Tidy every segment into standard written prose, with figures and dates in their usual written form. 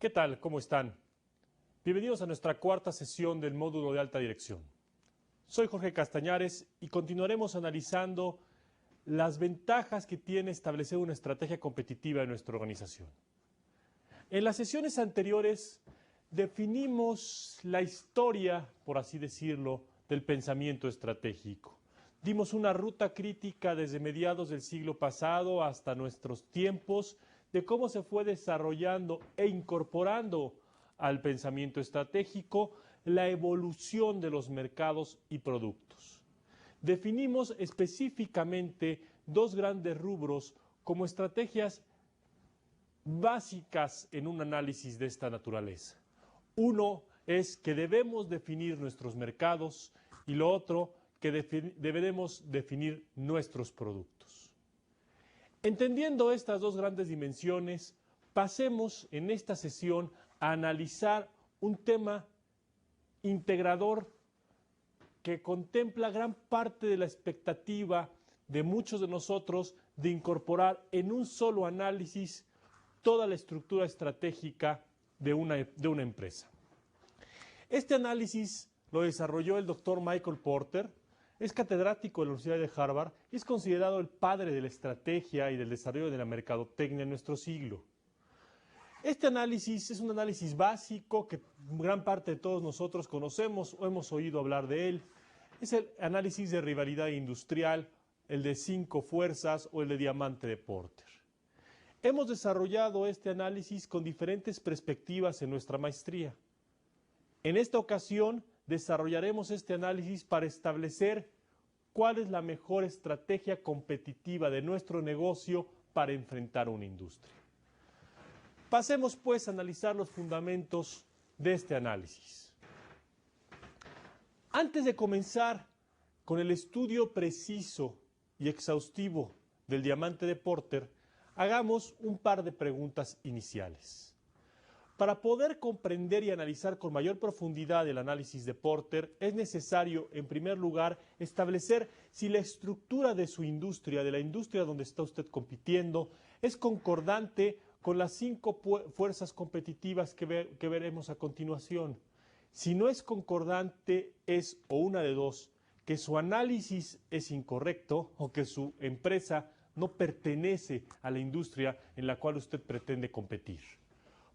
¿Qué tal? ¿Cómo están? Bienvenidos a nuestra cuarta sesión del módulo de alta dirección. Soy Jorge Castañares y continuaremos analizando las ventajas que tiene establecer una estrategia competitiva en nuestra organización. En las sesiones anteriores definimos la historia, por así decirlo, del pensamiento estratégico. Dimos una ruta crítica desde mediados del siglo pasado hasta nuestros tiempos de cómo se fue desarrollando e incorporando al pensamiento estratégico la evolución de los mercados y productos. Definimos específicamente dos grandes rubros como estrategias básicas en un análisis de esta naturaleza. Uno es que debemos definir nuestros mercados y lo otro que deberemos definir nuestros productos. Entendiendo estas dos grandes dimensiones, pasemos en esta sesión a analizar un tema integrador que contempla gran parte de la expectativa de muchos de nosotros de incorporar en un solo análisis toda la estructura estratégica de una empresa. Este análisis lo desarrolló el doctor Michael Porter, es catedrático de la Universidad de Harvard y es considerado el padre de la estrategia y del desarrollo de la mercadotecnia en nuestro siglo. Este análisis es un análisis básico que gran parte de todos nosotros conocemos o hemos oído hablar de él. Es el análisis de rivalidad industrial, el de 5 fuerzas o el de diamante de Porter. Hemos desarrollado este análisis con diferentes perspectivas en nuestra maestría. En esta ocasión desarrollaremos este análisis para establecer cuál es la mejor estrategia competitiva de nuestro negocio para enfrentar una industria. Pasemos pues a analizar los fundamentos de este análisis. Antes de comenzar con el estudio preciso y exhaustivo del diamante de Porter, hagamos un par de preguntas iniciales. Para poder comprender y analizar con mayor profundidad el análisis de Porter, es necesario, en primer lugar, establecer si la estructura de su industria, de la industria donde está usted compitiendo, es concordante con las 5 fuerzas competitivas que veremos a continuación. Si no es concordante, es o una de dos, que su análisis es incorrecto o que su empresa no pertenece a la industria en la cual usted pretende competir.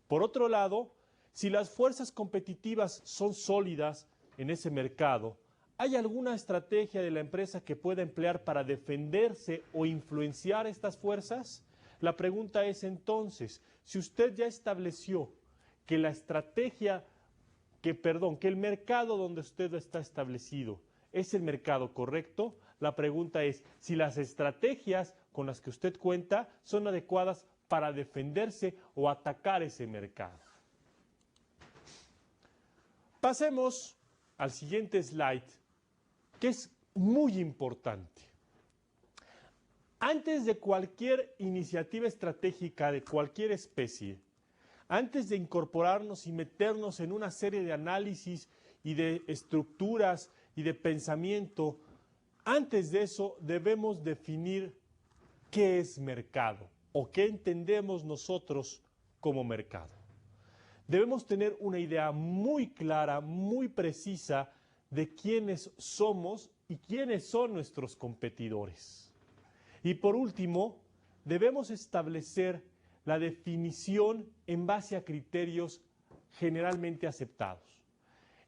Por otro lado, si las fuerzas competitivas son sólidas en ese mercado, ¿hay alguna estrategia de la empresa que pueda emplear para defenderse o influenciar estas fuerzas? La pregunta es entonces, si usted ya estableció que la estrategia, que el mercado donde usted está establecido es el mercado correcto, la pregunta es si las estrategias con las que usted cuenta son adecuadas para defenderse o atacar ese mercado. Pasemos al siguiente slide, que es muy importante. Antes de cualquier iniciativa estratégica de cualquier especie, antes de incorporarnos y meternos en una serie de análisis y de estructuras y de pensamiento, antes de eso debemos definir qué es mercado o qué entendemos nosotros como mercado. Debemos tener una idea muy clara, muy precisa de quiénes somos y quiénes son nuestros competidores. Y por último, debemos establecer la definición en base a criterios generalmente aceptados.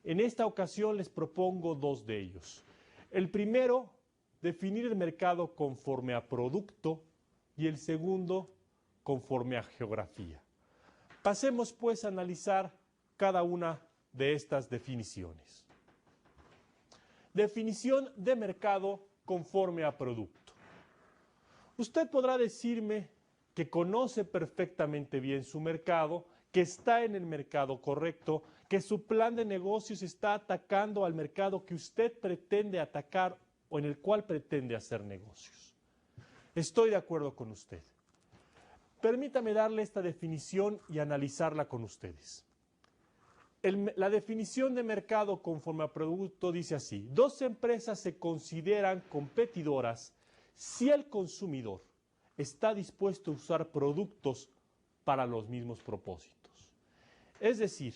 En esta ocasión les propongo 2 de ellos. El primero, definir el mercado conforme a producto y el segundo, conforme a geografía. Pasemos pues a analizar cada una de estas definiciones. Definición de mercado conforme a producto. Usted podrá decirme que conoce perfectamente bien su mercado, que está en el mercado correcto, que su plan de negocios está atacando al mercado que usted pretende atacar o en el cual pretende hacer negocios. Estoy de acuerdo con usted. Permítame darle esta definición y analizarla con ustedes. La definición de mercado conforme a producto dice así: 2 empresas se consideran competidoras si el consumidor está dispuesto a usar productos para los mismos propósitos. Es decir,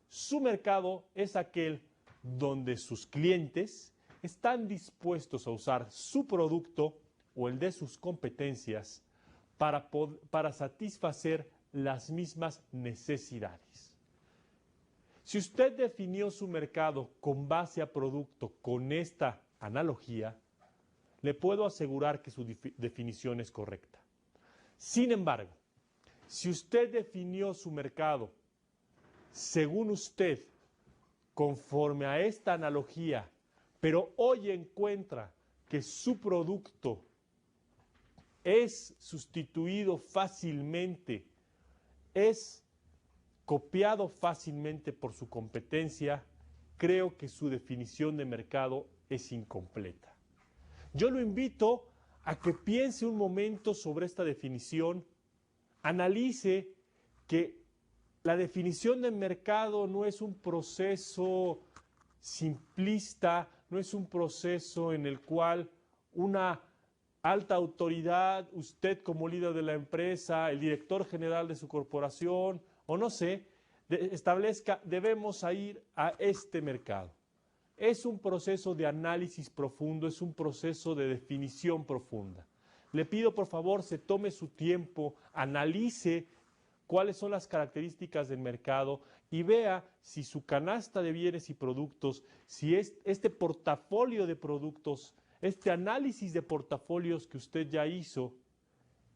su mercado es aquel donde sus clientes están dispuestos a usar su producto o el de sus competencias para satisfacer las mismas necesidades. Si usted definió su mercado con base a producto con esta analogía, le puedo asegurar que su definición es correcta. Sin embargo, si usted definió su mercado según usted, conforme a esta analogía, pero hoy encuentra que su producto es sustituido fácilmente, es copiado fácilmente por su competencia, creo que su definición de mercado es incompleta. Yo lo invito a que piense un momento sobre esta definición, analice que la definición de mercado no es un proceso simplista, no es un proceso en el cual una alta autoridad, usted como líder de la empresa, el director general de su corporación, o no sé, establezca, debemos ir a este mercado. Es un proceso de análisis profundo, es un proceso de definición profunda. Le pido, por favor, se tome su tiempo, analice cuáles son las características del mercado y vea si su canasta de bienes y productos, si este portafolio de productos, este análisis de portafolios que usted ya hizo,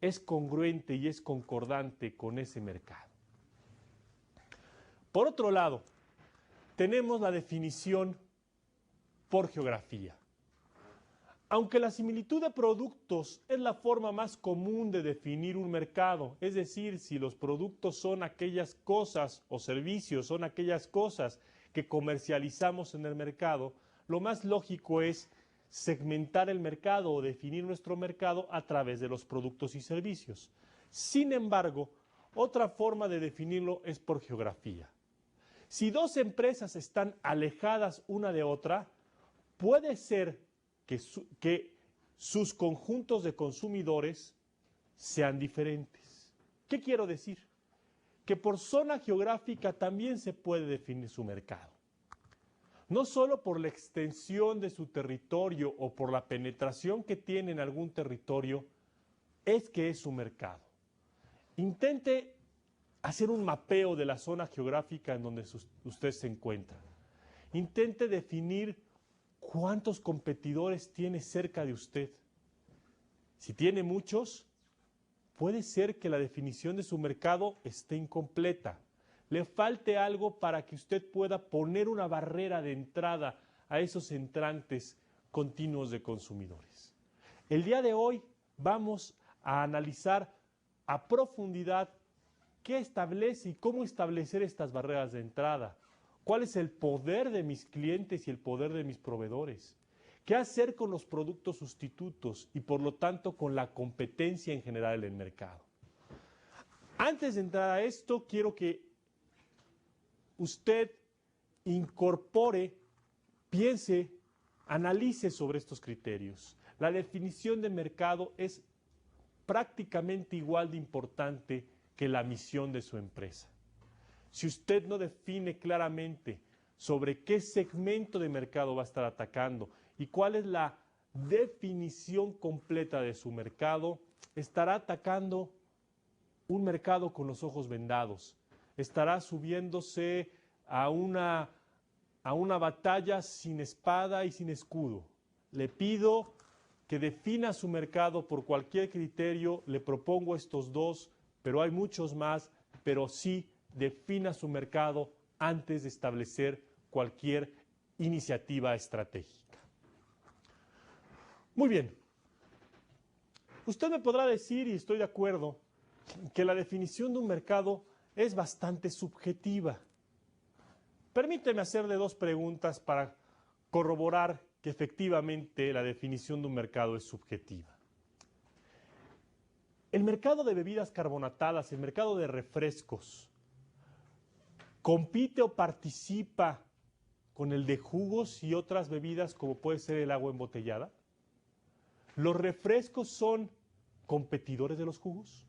es congruente y es concordante con ese mercado. Por otro lado, tenemos la definición por geografía. Aunque la similitud de productos es la forma más común de definir un mercado, es decir, si los productos son aquellas cosas o servicios, son aquellas cosas que comercializamos en el mercado, lo más lógico es segmentar el mercado o definir nuestro mercado a través de los productos y servicios. Sin embargo, otra forma de definirlo es por geografía. Si dos empresas están alejadas una de otra, puede ser que sus conjuntos de consumidores sean diferentes. ¿Qué quiero decir? Que por zona geográfica también se puede definir su mercado. No solo por la extensión de su territorio o por la penetración que tiene en algún territorio, es que es su mercado. Intente hacer un mapeo de la zona geográfica en donde usted se encuentra. Intente definir ¿cuántos competidores tiene cerca de usted? Si tiene muchos, puede ser que la definición de su mercado esté incompleta. Le falte algo para que usted pueda poner una barrera de entrada a esos entrantes continuos de consumidores. El día de hoy vamos a analizar a profundidad qué establece y cómo establecer estas barreras de entrada. ¿Cuál es el poder de mis clientes y el poder de mis proveedores? ¿Qué hacer con los productos sustitutos y por lo tanto con la competencia en general en el mercado? Antes de entrar a esto, quiero que usted incorpore, piense, analice sobre estos criterios. La definición de mercado es prácticamente igual de importante que la misión de su empresa. Si usted no define claramente sobre qué segmento de mercado va a estar atacando y cuál es la definición completa de su mercado, estará atacando un mercado con los ojos vendados. Estará subiéndose a una batalla sin espada y sin escudo. Le pido que defina su mercado por cualquier criterio. Le propongo estos dos, pero hay muchos más, pero sí defina su mercado antes de establecer cualquier iniciativa estratégica. Muy bien. Usted me podrá decir, y estoy de acuerdo, que la definición de un mercado es bastante subjetiva. Permíteme hacerle dos preguntas para corroborar que efectivamente la definición de un mercado es subjetiva. El mercado de bebidas carbonatadas, el mercado de refrescos, ¿compite o participa con el de jugos y otras bebidas como puede ser el agua embotellada? ¿Los refrescos son competidores de los jugos?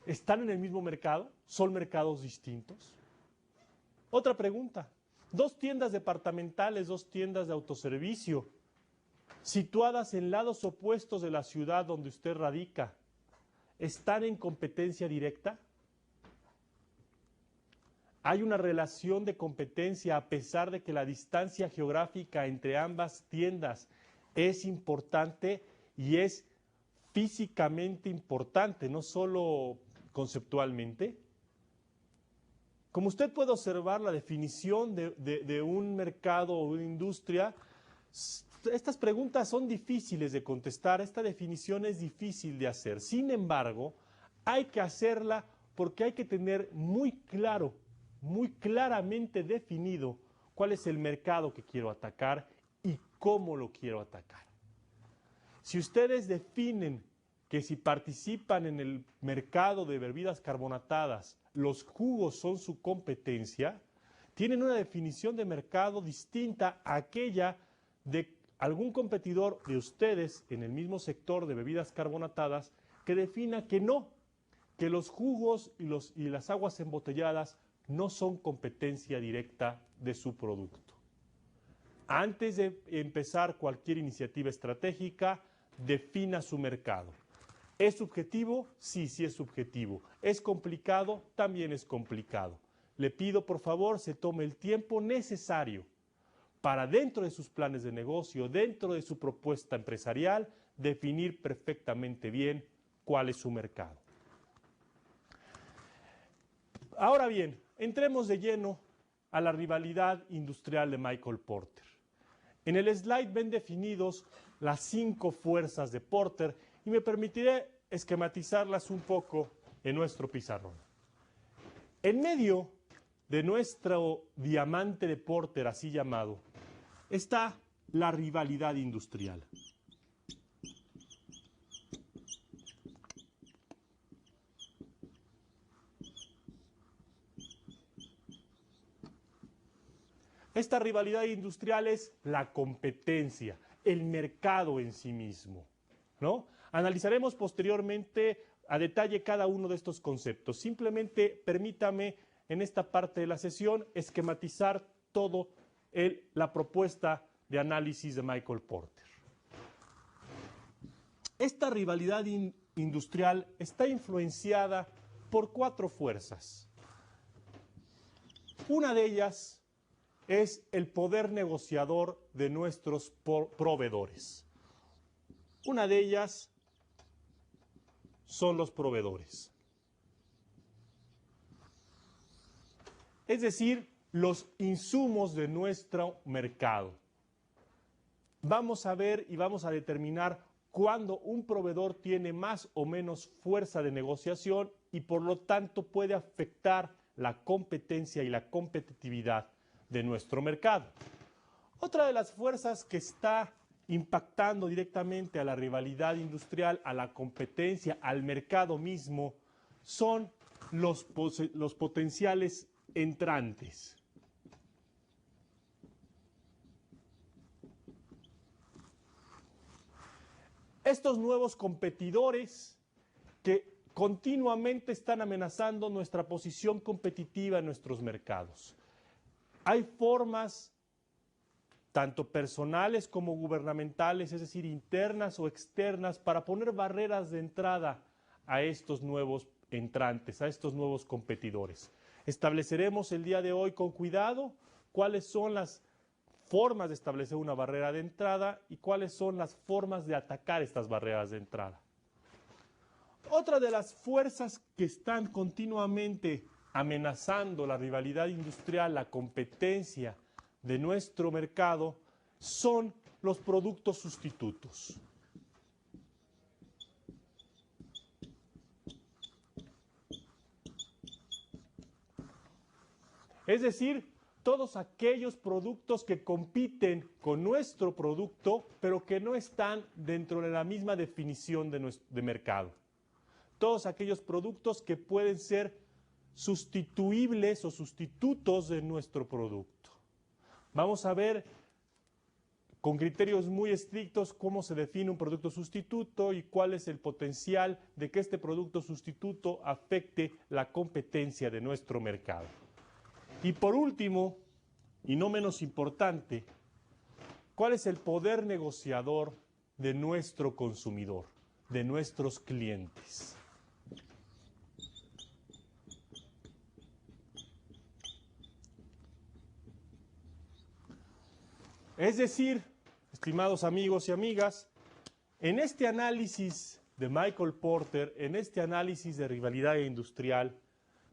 ¿Están en el mismo mercado? ¿Son mercados distintos? Otra pregunta. Dos tiendas departamentales, dos tiendas de autoservicio, situadas en lados opuestos de la ciudad donde usted radica, ¿están en competencia directa? ¿Hay una relación de competencia a pesar de que la distancia geográfica entre ambas tiendas es importante y es físicamente importante, no solo conceptualmente? Como usted puede observar, la definición de un mercado o una industria, estas preguntas son difíciles de contestar, esta definición es difícil de hacer. Sin embargo, hay que hacerla porque hay que tener muy claro, muy claramente definido cuál es el mercado que quiero atacar y cómo lo quiero atacar. Si ustedes definen que si participan en el mercado de bebidas carbonatadas, los jugos son su competencia, tienen una definición de mercado distinta a aquella de algún competidor de ustedes en el mismo sector de bebidas carbonatadas que defina que no, que los jugos y las aguas embotelladas no son competencia directa de su producto. Antes de empezar cualquier iniciativa estratégica, defina su mercado. ¿Es subjetivo? Sí, sí es subjetivo. ¿Es complicado? También es complicado. Le pido, por favor, se tome el tiempo necesario para, dentro de sus planes de negocio, dentro de su propuesta empresarial, definir perfectamente bien cuál es su mercado. Ahora bien, entremos de lleno a la rivalidad industrial de Michael Porter. En el slide ven definidos las 5 fuerzas de Porter y me permitiré esquematizarlas un poco en nuestro pizarrón. En medio de nuestro diamante de Porter, así llamado, está la rivalidad industrial. Esta rivalidad industrial es la competencia, el mercado en sí mismo, ¿no? Analizaremos posteriormente a detalle cada uno de estos conceptos. Simplemente permítame en esta parte de la sesión esquematizar todo la propuesta de análisis de Michael Porter. Esta rivalidad industrial está influenciada por 4 fuerzas. Una de ellas es el poder negociador de nuestros proveedores. Una de ellas son los proveedores. Es decir, los insumos de nuestro mercado. Vamos a ver y vamos a determinar cuándo un proveedor tiene más o menos fuerza de negociación y por lo tanto puede afectar la competencia y la competitividad de nuestro mercado. Otra de las fuerzas que está impactando directamente a la rivalidad industrial, a la competencia, al mercado mismo, son los potenciales entrantes. Estos nuevos competidores que continuamente están amenazando nuestra posición competitiva en nuestros mercados. Hay formas, tanto personales como gubernamentales, es decir, internas o externas, para poner barreras de entrada a estos nuevos entrantes, a estos nuevos competidores. Estableceremos el día de hoy con cuidado cuáles son las formas de establecer una barrera de entrada y cuáles son las formas de atacar estas barreras de entrada. Otra de las fuerzas que están continuamente amenazando la rivalidad industrial, la competencia de nuestro mercado, son los productos sustitutos. Es decir, todos aquellos productos que compiten con nuestro producto, pero que no están dentro de la misma definición de mercado. Todos aquellos productos que pueden ser sustituibles o sustitutos de nuestro producto. Vamos a ver con criterios muy estrictos, cómo se define un producto sustituto y cuál es el potencial de que este producto sustituto afecte la competencia de nuestro mercado. Y por último, y no menos importante, ¿cuál es el poder negociador de nuestro consumidor, de nuestros clientes? Es decir, estimados amigos y amigas, en este análisis de Michael Porter, en este análisis de rivalidad industrial,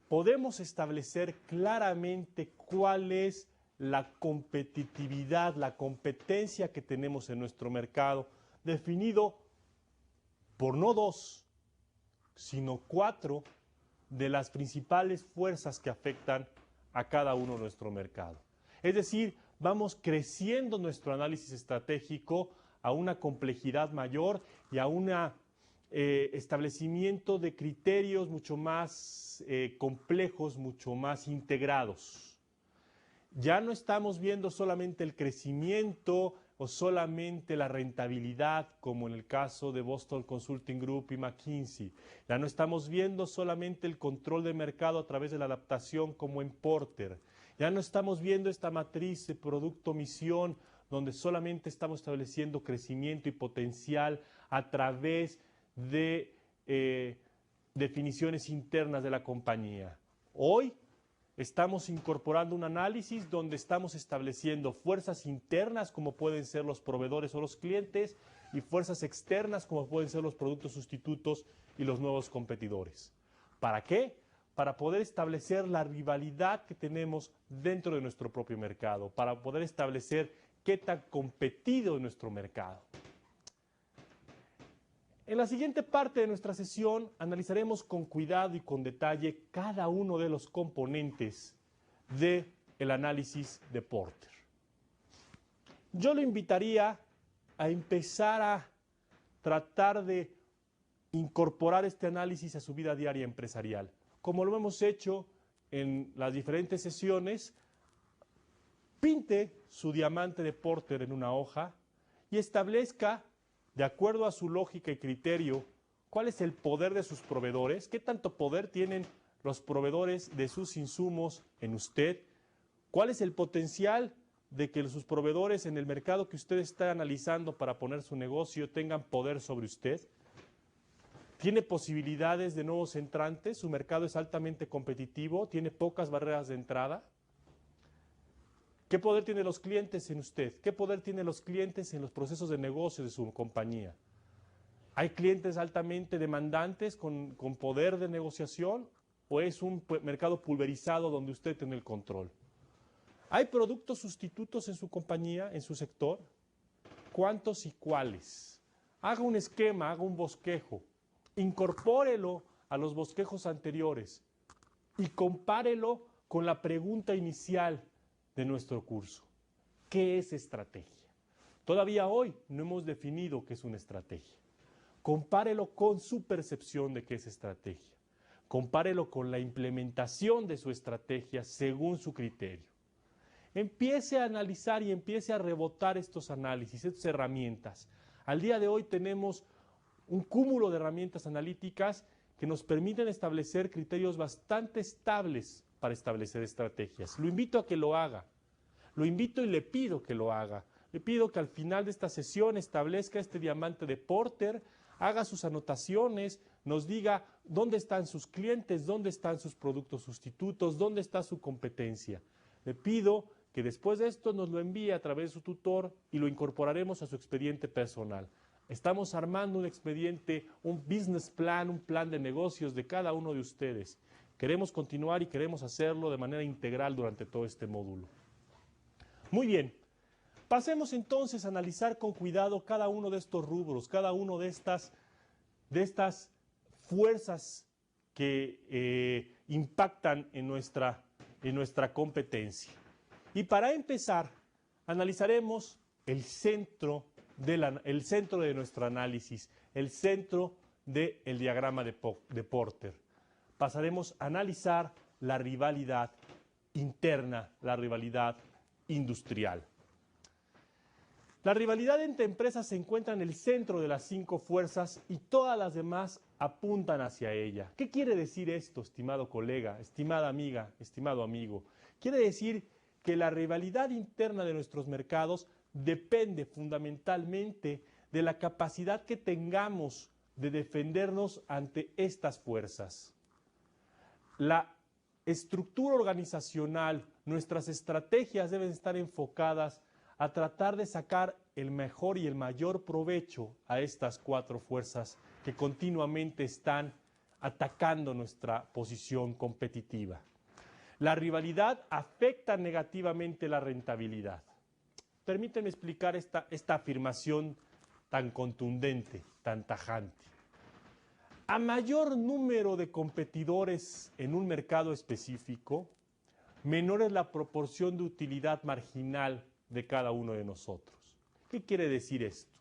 podemos establecer claramente cuál es la competitividad, la competencia que tenemos en nuestro mercado, definido por no 2, sino 4 de las principales fuerzas que afectan a cada uno de nuestro mercado. Es decir, vamos creciendo nuestro análisis estratégico a una complejidad mayor y a un establecimiento de criterios mucho más complejos, mucho más integrados. Ya no estamos viendo solamente el crecimiento o solamente la rentabilidad, como en el caso de Boston Consulting Group y McKinsey. Ya no estamos viendo solamente el control de mercado a través de la adaptación, como en Porter. Ya no estamos viendo esta matriz de producto-misión, donde solamente estamos estableciendo crecimiento y potencial a través de definiciones internas de la compañía. Hoy estamos incorporando un análisis donde estamos estableciendo fuerzas internas, como pueden ser los proveedores o los clientes, y fuerzas externas, como pueden ser los productos sustitutos y los nuevos competidores. ¿Para qué? Para poder establecer la rivalidad que tenemos dentro de nuestro propio mercado, para poder establecer qué tan competido es nuestro mercado. En la siguiente parte de nuestra sesión analizaremos con cuidado y con detalle cada uno de los componentes del análisis de Porter. Yo lo invitaría a empezar a tratar de incorporar este análisis a su vida diaria empresarial. Como lo hemos hecho en las diferentes sesiones, pinte su diamante de Porter en una hoja y establezca, de acuerdo a su lógica y criterio, cuál es el poder de sus proveedores, qué tanto poder tienen los proveedores de sus insumos en usted, cuál es el potencial de que sus proveedores en el mercado que usted está analizando para poner su negocio tengan poder sobre usted. ¿Tiene posibilidades de nuevos entrantes? ¿Su mercado es altamente competitivo? ¿Tiene pocas barreras de entrada? ¿Qué poder tienen los clientes en usted? ¿Qué poder tienen los clientes en los procesos de negocio de su compañía? ¿Hay clientes altamente demandantes con poder de negociación? ¿O es un mercado pulverizado donde usted tiene el control? ¿Hay productos sustitutos en su compañía, en su sector? ¿Cuántos y cuáles? Haga un esquema, haga un bosquejo. Incorpórelo a los bosquejos anteriores y compárelo con la pregunta inicial de nuestro curso. ¿Qué es estrategia? Todavía hoy no hemos definido qué es una estrategia. Compárelo con su percepción de qué es estrategia. Compárelo con la implementación de su estrategia según su criterio. Empiece a analizar y empiece a rebotar estos análisis, estas herramientas. Al día de hoy tenemos un cúmulo de herramientas analíticas que nos permiten establecer criterios bastante estables para establecer estrategias. Lo invito a que lo haga. Lo invito y le pido que lo haga. Le pido que al final de esta sesión establezca este diamante de Porter, haga sus anotaciones, nos diga dónde están sus clientes, dónde están sus productos sustitutos, dónde está su competencia. Le pido que después de esto nos lo envíe a través de su tutor y lo incorporaremos a su expediente personal. Estamos armando un expediente, un business plan, un plan de negocios de cada uno de ustedes. Queremos continuar y queremos hacerlo de manera integral durante todo este módulo. Muy bien, pasemos entonces a analizar con cuidado cada uno de estos rubros, cada uno de estas fuerzas que impactan en nuestra competencia. Y para empezar, analizaremos el centro de nuestro análisis, el centro del diagrama de Porter. Pasaremos a analizar la rivalidad interna, la rivalidad industrial. La rivalidad entre empresas se encuentra en el centro de las 5 fuerzas y todas las demás apuntan hacia ella. ¿Qué quiere decir esto, estimado colega, estimada amiga, estimado amigo? Quiere decir que la rivalidad interna de nuestros mercados depende fundamentalmente de la capacidad que tengamos de defendernos ante estas fuerzas. La estructura organizacional, nuestras estrategias deben estar enfocadas a tratar de sacar el mejor y el mayor provecho a estas 4 fuerzas que continuamente están atacando nuestra posición competitiva. La rivalidad afecta negativamente la rentabilidad. Permíteme explicar esta afirmación tan contundente, tan tajante. A mayor número de competidores en un mercado específico, menor es la proporción de utilidad marginal de cada uno de nosotros. ¿Qué quiere decir esto?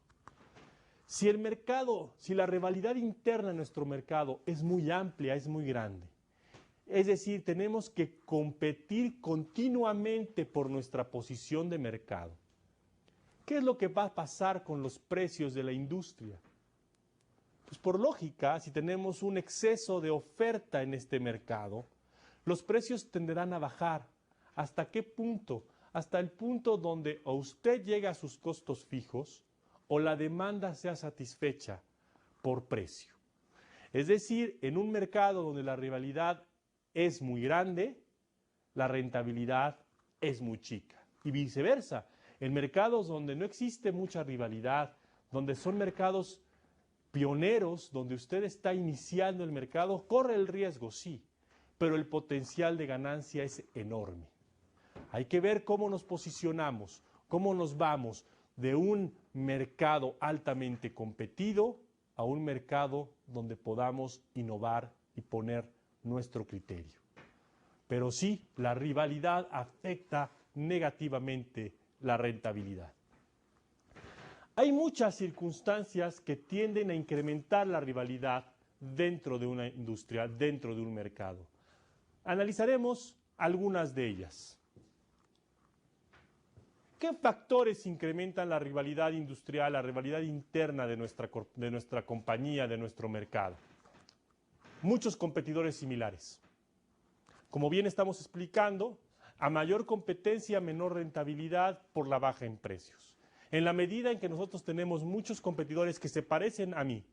Si el mercado, si la rivalidad interna en nuestro mercado es muy amplia, es muy grande, es decir, tenemos que competir continuamente por nuestra posición de mercado. ¿Qué es lo que va a pasar con los precios de la industria? Pues por lógica, si tenemos un exceso de oferta en este mercado, los precios tenderán a bajar. ¿Hasta qué punto? Hasta el punto donde o usted llega a sus costos fijos o la demanda sea satisfecha por precio. Es decir, en un mercado donde la rivalidad es muy grande, la rentabilidad es muy chica. Y viceversa, en mercados donde no existe mucha rivalidad, donde son mercados pioneros, donde usted está iniciando el mercado, corre el riesgo, sí, pero el potencial de ganancia es enorme. Hay que ver cómo nos posicionamos, cómo nos vamos de un mercado altamente competido a un mercado donde podamos innovar y poner nuestro criterio. Pero sí, la rivalidad afecta negativamente la rentabilidad. Hay muchas circunstancias que tienden a incrementar la rivalidad dentro de una industria, dentro de un mercado. Analizaremos algunas de ellas. ¿Qué factores incrementan la rivalidad industrial, la rivalidad interna de nuestra compañía, de nuestro mercado? Muchos competidores similares. Como bien estamos explicando, a mayor competencia, menor rentabilidad por la baja en precios. En la medida en que nosotros tenemos muchos competidores que se parecen a mí,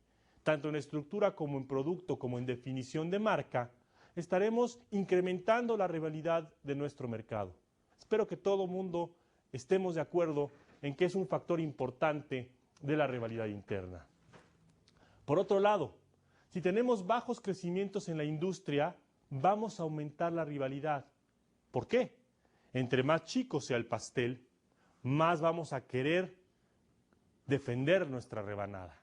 tanto en estructura como en producto, como en definición de marca, estaremos incrementando la rivalidad de nuestro mercado. Espero que todo mundo estemos de acuerdo en que es un factor importante de la rivalidad interna. Por otro lado, si tenemos bajos crecimientos en la industria, vamos a aumentar la rivalidad. ¿Por qué? Entre más chico sea el pastel, más vamos a querer defender nuestra rebanada.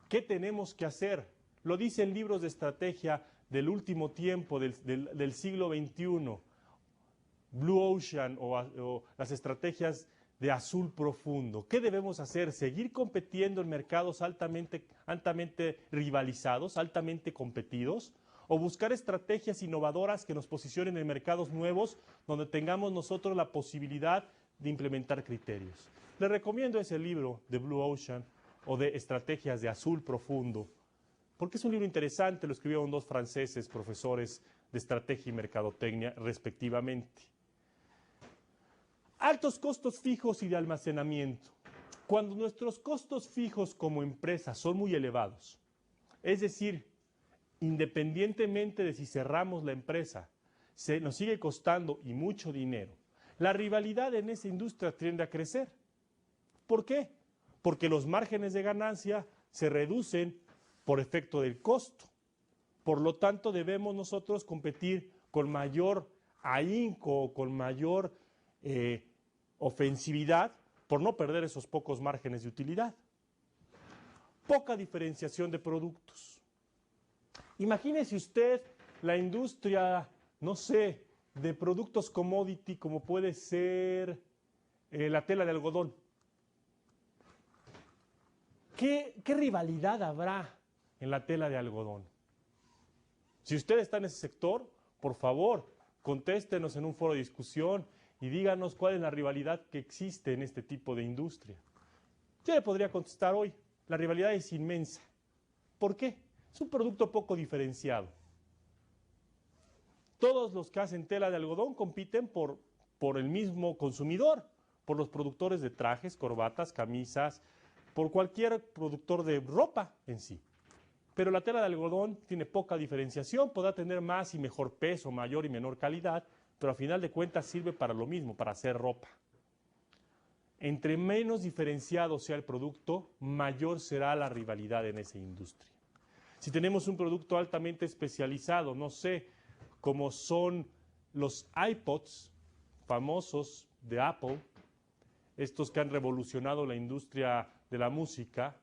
¿Qué tenemos que hacer? Lo dicen libros de estrategia del último tiempo, del siglo XXI. Blue Ocean o las estrategias de azul profundo. ¿Qué debemos hacer? ¿Seguir compitiendo en mercados altamente rivalizados, altamente competidos? ¿O buscar estrategias innovadoras que nos posicionen en mercados nuevos donde tengamos nosotros la posibilidad de implementar criterios? Les recomiendo ese libro de Blue Ocean o de Estrategias de Azul Profundo, porque es un libro interesante, lo escribieron 2 franceses, profesores de estrategia y mercadotecnia respectivamente. Altos costos fijos y de almacenamiento. Cuando nuestros costos fijos como empresa son muy elevados, es decir, independientemente de si cerramos la empresa, nos sigue costando y mucho dinero, la rivalidad en esa industria tiende a crecer. ¿Por qué? Porque los márgenes de ganancia se reducen por efecto del costo. Por lo tanto, debemos nosotros competir con mayor ahínco, con mayor ofensividad, por no perder esos pocos márgenes de utilidad. Poca diferenciación de productos. Imagínese usted la industria, no sé, de productos commodity como puede ser la tela de algodón. ¿Qué rivalidad habrá en la tela de algodón? Si usted está en ese sector, por favor, contéstenos en un foro de discusión y díganos cuál es la rivalidad que existe en este tipo de industria. Yo le podría contestar hoy, la rivalidad es inmensa. ¿Por qué? Es un producto poco diferenciado. Todos los que hacen tela de algodón compiten por el mismo consumidor, por los productores de trajes, corbatas, camisas, por cualquier productor de ropa en sí. Pero la tela de algodón tiene poca diferenciación, podrá tener más y mejor peso, mayor y menor calidad, pero a final de cuentas sirve para lo mismo, para hacer ropa. Entre menos diferenciado sea el producto, mayor será la rivalidad en esa industria. Si tenemos un producto altamente especializado, no sé, como son los iPods famosos de Apple, estos que han revolucionado la industria de la música,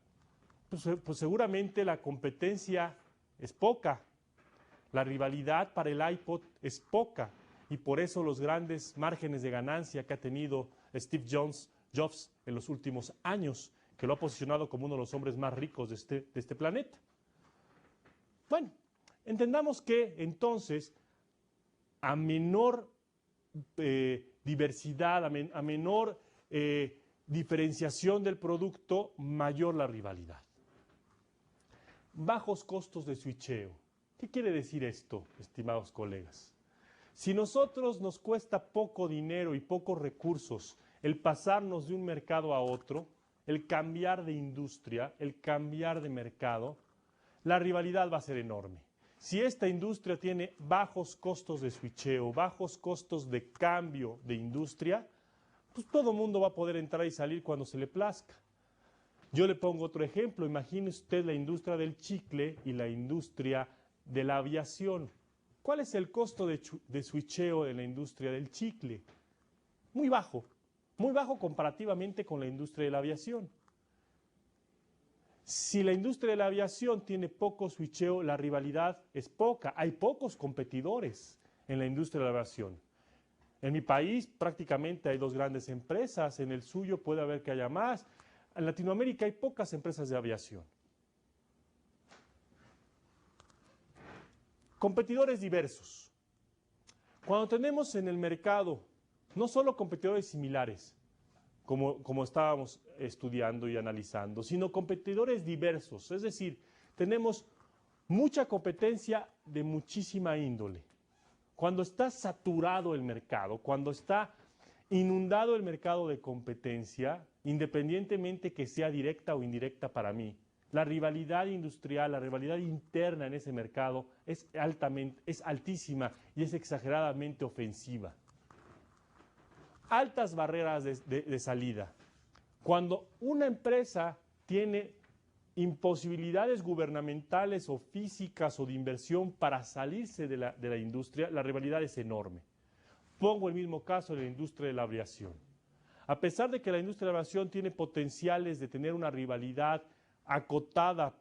pues seguramente la competencia es poca, la rivalidad para el iPod es poca, y por eso los grandes márgenes de ganancia que ha tenido Steve Jobs en los últimos años, que lo ha posicionado como uno de los hombres más ricos de este planeta. Bueno, entendamos que entonces a menor diversidad, a menor diferenciación del producto, mayor la rivalidad. Bajos costos de switcheo. ¿Qué quiere decir esto, estimados colegas? Si nosotros nos cuesta poco dinero y pocos recursos el pasarnos de un mercado a otro, el cambiar de industria, el cambiar de mercado, la rivalidad va a ser enorme. Si esta industria tiene bajos costos de switcheo, bajos costos de cambio de industria, pues todo el mundo va a poder entrar y salir cuando se le plazca. Yo le pongo otro ejemplo. Imagine usted la industria del chicle y la industria de la aviación. ¿Cuál es el costo de switcheo en la industria del chicle? Muy bajo comparativamente con la industria de la aviación. Si la industria de la aviación tiene poco switcheo, la rivalidad es poca. Hay pocos competidores en la industria de la aviación. En mi país prácticamente hay dos grandes empresas, en el suyo puede haber que haya más. En Latinoamérica hay pocas empresas de aviación. Competidores diversos. Cuando tenemos en el mercado no solo competidores similares, como estábamos estudiando y analizando, sino competidores diversos, es decir, tenemos mucha competencia de muchísima índole. Cuando está saturado el mercado, cuando está inundado el mercado de competencia, independientemente que sea directa o indirecta para mí, la rivalidad industrial, la rivalidad interna en ese mercado es altísima y es exageradamente ofensiva. Altas barreras de salida. Cuando una empresa tiene imposibilidades gubernamentales o físicas o de inversión para salirse de la industria, la rivalidad es enorme. Pongo el mismo caso de la industria de la aviación. A pesar de que la industria de la aviación tiene potenciales de tener una rivalidad acotada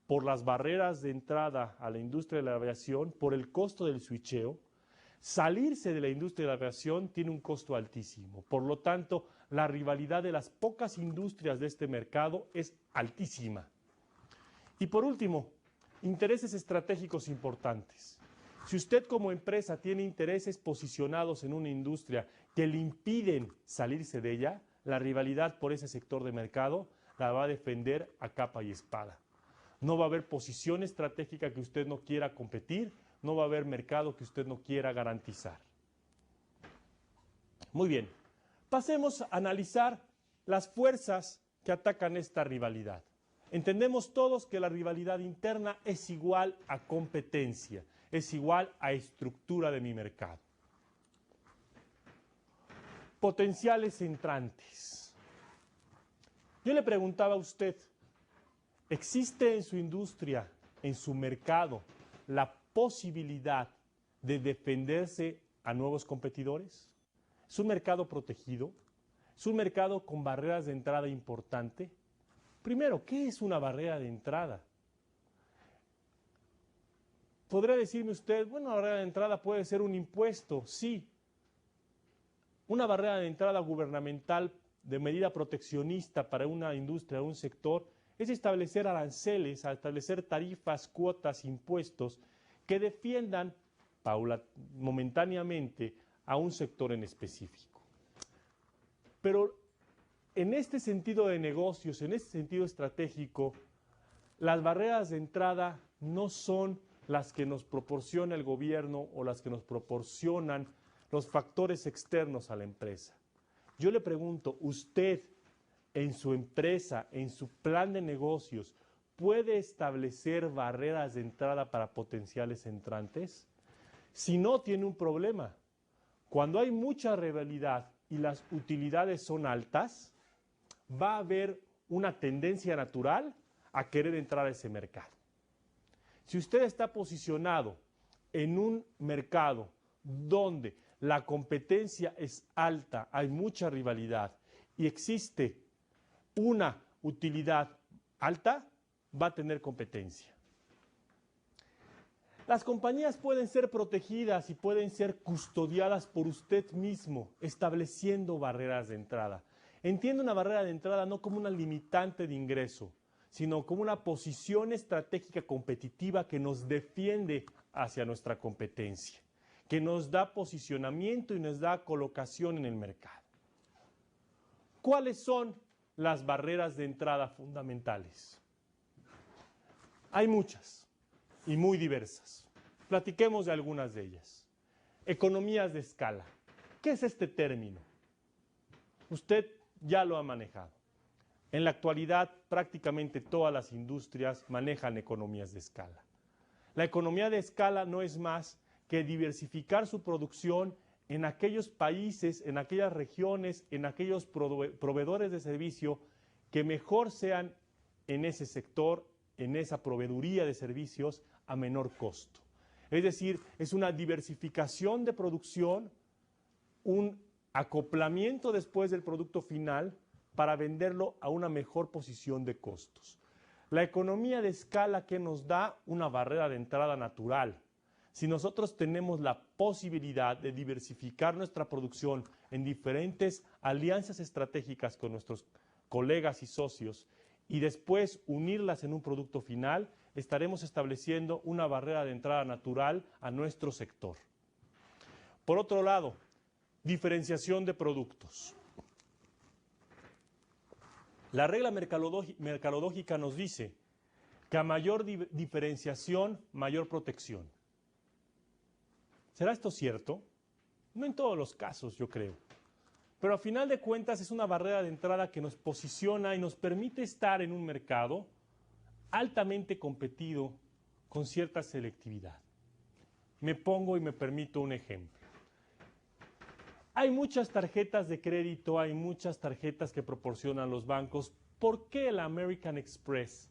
por las barreras de entrada a la industria de la aviación, por el costo del switcheo, salirse de la industria de la aviación tiene un costo altísimo. Por lo tanto, la rivalidad de las pocas industrias de este mercado es altísima. Y por último, intereses estratégicos importantes. Si usted como empresa tiene intereses posicionados en una industria que le impiden salirse de ella, la rivalidad por ese sector de mercado la va a defender a capa y espada. No va a haber posición estratégica que usted no quiera competir, no va a haber mercado que usted no quiera garantizar. Muy bien, pasemos a analizar las fuerzas que atacan esta rivalidad. Entendemos todos que la rivalidad interna es igual a competencia, es igual a estructura de mi mercado. Potenciales entrantes. Yo le preguntaba a usted, ¿existe en su industria, en su mercado, la posibilidad de defenderse a nuevos competidores? ¿Es un mercado protegido? ¿Es un mercado con barreras de entrada importante? Primero, ¿qué es una barrera de entrada? Podría decirme usted, bueno, una barrera de entrada puede ser un impuesto, sí. Una barrera de entrada gubernamental de medida proteccionista para una industria, un sector, es establecer aranceles, establecer tarifas, cuotas, impuestos que defiendan momentáneamente a un sector en específico. Pero en este sentido de negocios, en este sentido estratégico, las barreras de entrada no son las que nos proporciona el gobierno o las que nos proporcionan los factores externos a la empresa. Yo le pregunto, ¿usted en su empresa, en su plan de negocios, puede establecer barreras de entrada para potenciales entrantes? Si no, tiene un problema. Cuando hay mucha rivalidad y las utilidades son altas, va a haber una tendencia natural a querer entrar a ese mercado. Si usted está posicionado en un mercado donde la competencia es alta, hay mucha rivalidad y existe una utilidad alta, va a tener competencia. Las compañías pueden ser protegidas y pueden ser custodiadas por usted mismo, estableciendo barreras de entrada. Entiende una barrera de entrada no como una limitante de ingreso, sino como una posición estratégica competitiva que nos defiende hacia nuestra competencia, que nos da posicionamiento y nos da colocación en el mercado. ¿Cuáles son las barreras de entrada fundamentales? Hay muchas y muy diversas. Platiquemos de algunas de ellas. Economías de escala. ¿Qué es este término? Usted ya lo ha manejado. En la actualidad, prácticamente todas las industrias manejan economías de escala. La economía de escala no es más que diversificar su producción en aquellos países, en aquellas regiones, en aquellos proveedores de servicio que mejor sean en ese sector, en esa proveeduría de servicios a menor costo. Es decir, es una diversificación de producción, un acoplamiento después del producto final para venderlo a una mejor posición de costos. La economía de escala que nos da una barrera de entrada natural. Si nosotros tenemos la posibilidad de diversificar nuestra producción en diferentes alianzas estratégicas con nuestros colegas y socios y después unirlas en un producto final, estaremos estableciendo una barrera de entrada natural a nuestro sector. Por otro lado, diferenciación de productos. La regla mercadológica nos dice que a mayor diferenciación, mayor protección. ¿Será esto cierto? No en todos los casos, yo creo. Pero a final de cuentas es una barrera de entrada que nos posiciona y nos permite estar en un mercado altamente competido con cierta selectividad. Me pongo y me permito un ejemplo. Hay muchas tarjetas de crédito, hay muchas tarjetas que proporcionan los bancos. ¿Por qué el American Express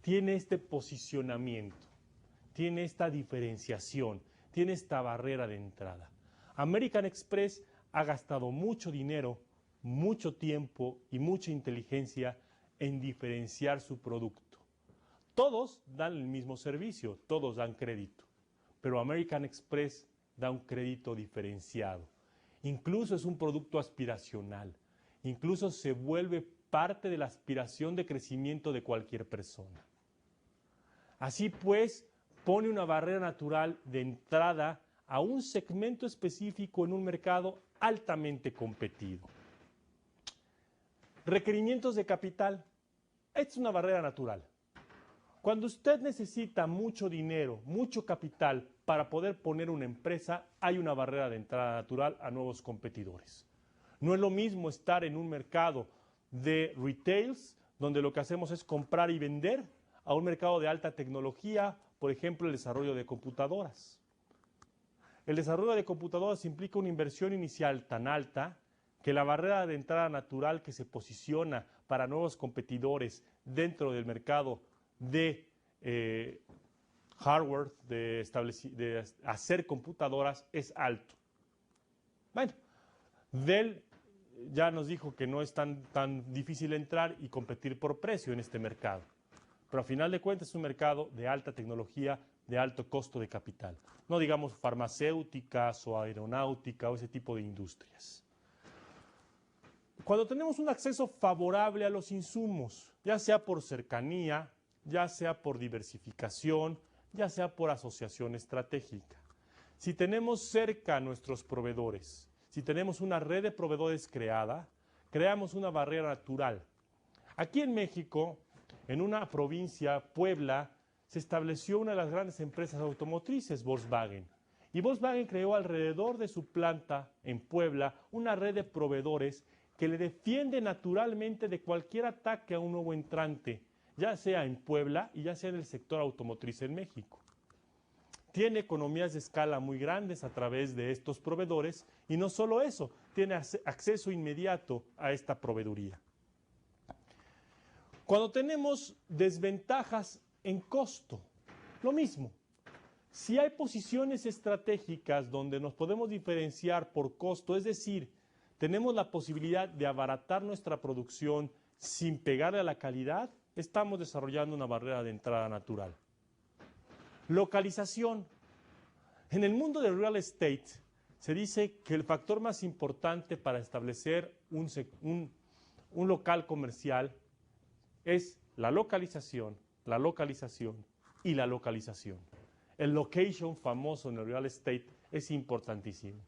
tiene este posicionamiento? Tiene esta diferenciación, tiene esta barrera de entrada. American Express ha gastado mucho dinero, mucho tiempo y mucha inteligencia en diferenciar su producto. Todos dan el mismo servicio, todos dan crédito, pero American Express da un crédito diferenciado. Incluso es un producto aspiracional, incluso se vuelve parte de la aspiración de crecimiento de cualquier persona. Así pues, pone una barrera natural de entrada a un segmento específico en un mercado altamente competido. Requerimientos de capital. Esta es una barrera natural. Cuando usted necesita mucho dinero, mucho capital para poder poner una empresa, hay una barrera de entrada natural a nuevos competidores. No es lo mismo estar en un mercado de retails, donde lo que hacemos es comprar y vender, a un mercado de alta tecnología, por ejemplo, el desarrollo de computadoras. El desarrollo de computadoras implica una inversión inicial tan alta que la barrera de entrada natural que se posiciona para nuevos competidores dentro del mercado de hardware, de hacer computadoras, es alto. Bueno, Dell ya nos dijo que no es tan difícil entrar y competir por precio en este mercado. Pero a final de cuentas es un mercado de alta tecnología, de alto costo de capital. No digamos farmacéuticas o aeronáutica o ese tipo de industrias. Cuando tenemos un acceso favorable a los insumos, ya sea por cercanía, ya sea por diversificación, ya sea por asociación estratégica. Si tenemos cerca a nuestros proveedores, si tenemos una red de proveedores creada, creamos una barrera natural. Aquí en México, en una provincia, Puebla, se estableció una de las grandes empresas automotrices, Volkswagen. Y Volkswagen creó alrededor de su planta en Puebla una red de proveedores que le defiende naturalmente de cualquier ataque a un nuevo entrante, ya sea en Puebla y ya sea en el sector automotriz en México. Tiene economías de escala muy grandes a través de estos proveedores y no solo eso, tiene acceso inmediato a esta proveeduría. Cuando tenemos desventajas en costo, lo mismo. Si hay posiciones estratégicas donde nos podemos diferenciar por costo, es decir, tenemos la posibilidad de abaratar nuestra producción sin pegarle a la calidad, estamos desarrollando una barrera de entrada natural. Localización. En el mundo del real estate se dice que el factor más importante para establecer un local comercial es la localización y la localización. El location famoso en el real estate es importantísimo.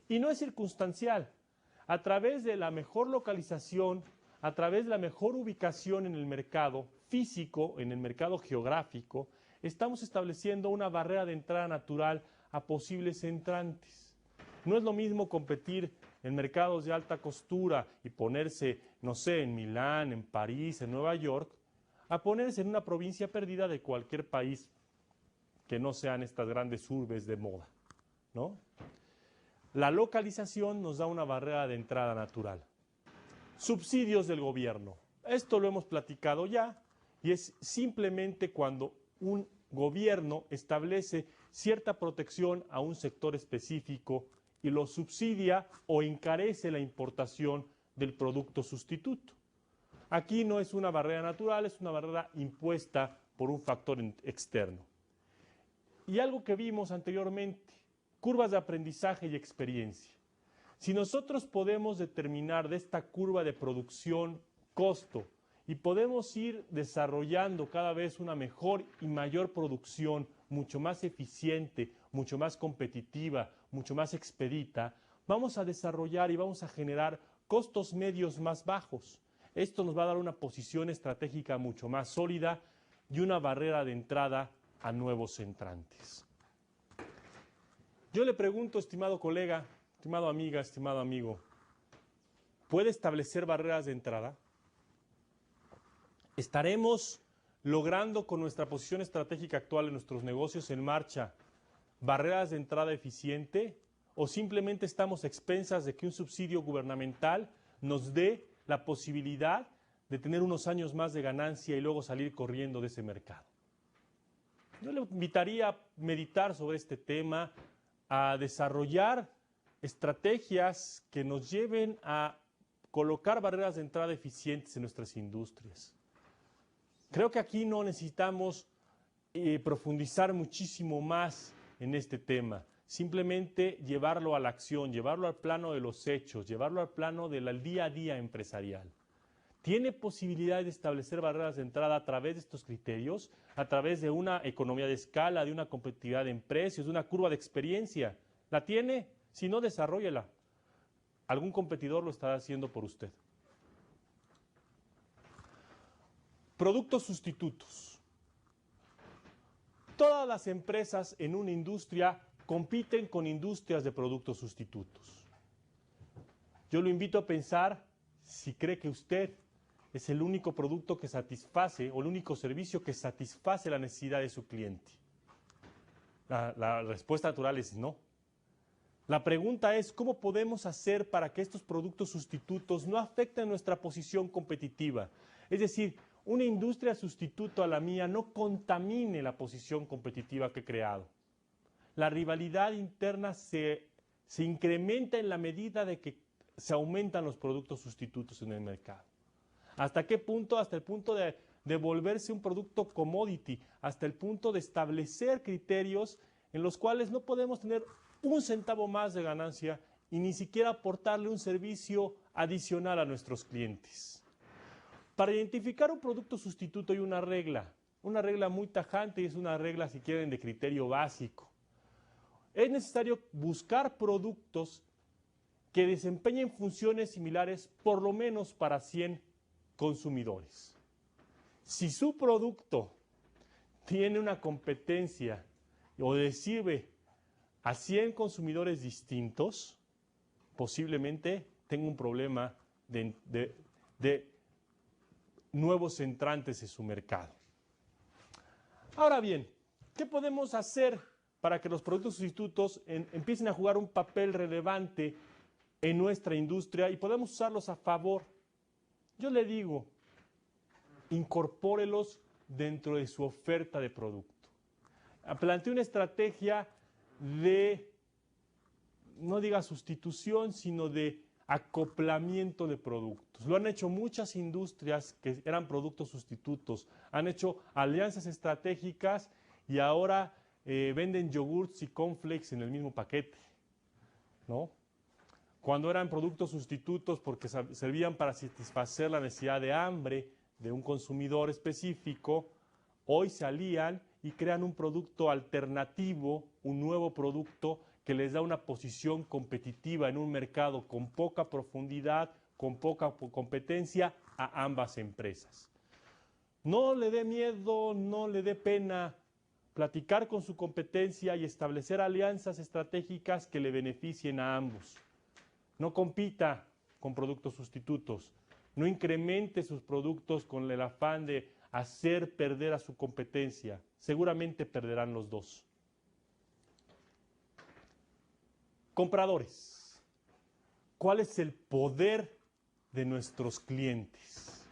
Y no es circunstancial. A través de la mejor localización, a través de la mejor ubicación en el mercado físico, en el mercado geográfico, estamos estableciendo una barrera de entrada natural a posibles entrantes. No es lo mismo competir en mercados de alta costura y ponerse, no sé, en Milán, en París, en Nueva York, a ponerse en una provincia perdida de cualquier país que no sean estas grandes urbes de moda, ¿no? La localización nos da una barrera de entrada natural. Subsidios del gobierno. Esto lo hemos platicado ya y es simplemente cuando un gobierno establece cierta protección a un sector específico y lo subsidia o encarece la importación del producto sustituto. Aquí no es una barrera natural, es una barrera impuesta por un factor externo. Y algo que vimos anteriormente, curvas de aprendizaje y experiencia. Si nosotros podemos determinar de esta curva de producción costo y podemos ir desarrollando cada vez una mejor y mayor producción, mucho más eficiente, mucho más competitiva, mucho más expedita, vamos a desarrollar y vamos a generar costos medios más bajos. Esto nos va a dar una posición estratégica mucho más sólida y una barrera de entrada a nuevos entrantes. Yo le pregunto, estimado colega, estimado amiga, estimado amigo, ¿puede establecer barreras de entrada? ¿Estaremos logrando con nuestra posición estratégica actual en nuestros negocios en marcha barreras de entrada eficiente? ¿O simplemente estamos a expensas de que un subsidio gubernamental nos dé la posibilidad de tener unos años más de ganancia y luego salir corriendo de ese mercado? Yo le invitaría a meditar sobre este tema, a desarrollar estrategias que nos lleven a colocar barreras de entrada eficientes en nuestras industrias. Creo que aquí no necesitamos profundizar muchísimo más en este tema, simplemente llevarlo a la acción, llevarlo al plano de los hechos, llevarlo al plano del día a día empresarial. ¿Tiene posibilidad de establecer barreras de entrada a través de estos criterios? A través de una economía de escala, de una competitividad en precios, de una curva de experiencia. ¿La tiene? Si no, desarróllela. Algún competidor lo estará haciendo por usted. Productos sustitutos. Todas las empresas en una industria compiten con industrias de productos sustitutos. Yo lo invito a pensar si cree que usted es el único producto que satisface o el único servicio que satisface la necesidad de su cliente. La respuesta natural es no. La pregunta es, ¿cómo podemos hacer para que estos productos sustitutos no afecten nuestra posición competitiva? Es decir, una industria sustituto a la mía no contamine la posición competitiva que he creado. La rivalidad interna se incrementa en la medida de que se aumentan los productos sustitutos en el mercado. ¿Hasta qué punto? Hasta el punto de volverse un producto commodity, hasta el punto de establecer criterios en los cuales no podemos tener un centavo más de ganancia y ni siquiera aportarle un servicio adicional a nuestros clientes. Para identificar un producto sustituto hay una regla muy tajante y es una regla, si quieren, de criterio básico. Es necesario buscar productos que desempeñen funciones similares por lo menos para 100 consumidores. Si su producto tiene una competencia o le sirve a 100 consumidores distintos, posiblemente tenga un problema de nuevos entrantes en su mercado. Ahora bien, ¿qué podemos hacer para que los productos sustitutos empiecen a jugar un papel relevante en nuestra industria y podemos usarlos a favor? Yo le digo, incorpórelos dentro de su oferta de producto. Plantee una estrategia de, no diga sustitución, sino de acoplamiento de productos. Lo han hecho muchas industrias que eran productos sustitutos. Han hecho alianzas estratégicas y ahora venden yogurts y cornflakes en el mismo paquete, ¿no? Cuando eran productos sustitutos porque servían para satisfacer la necesidad de hambre de un consumidor específico, hoy se alían y crean un producto alternativo, un nuevo producto que les da una posición competitiva en un mercado con poca profundidad, con poca competencia a ambas empresas. No le dé miedo, no le dé pena platicar con su competencia y establecer alianzas estratégicas que le beneficien a ambos. No compita con productos sustitutos, no incremente sus productos con el afán de hacer perder a su competencia. Seguramente perderán los dos. Compradores, ¿cuál es el poder de nuestros clientes?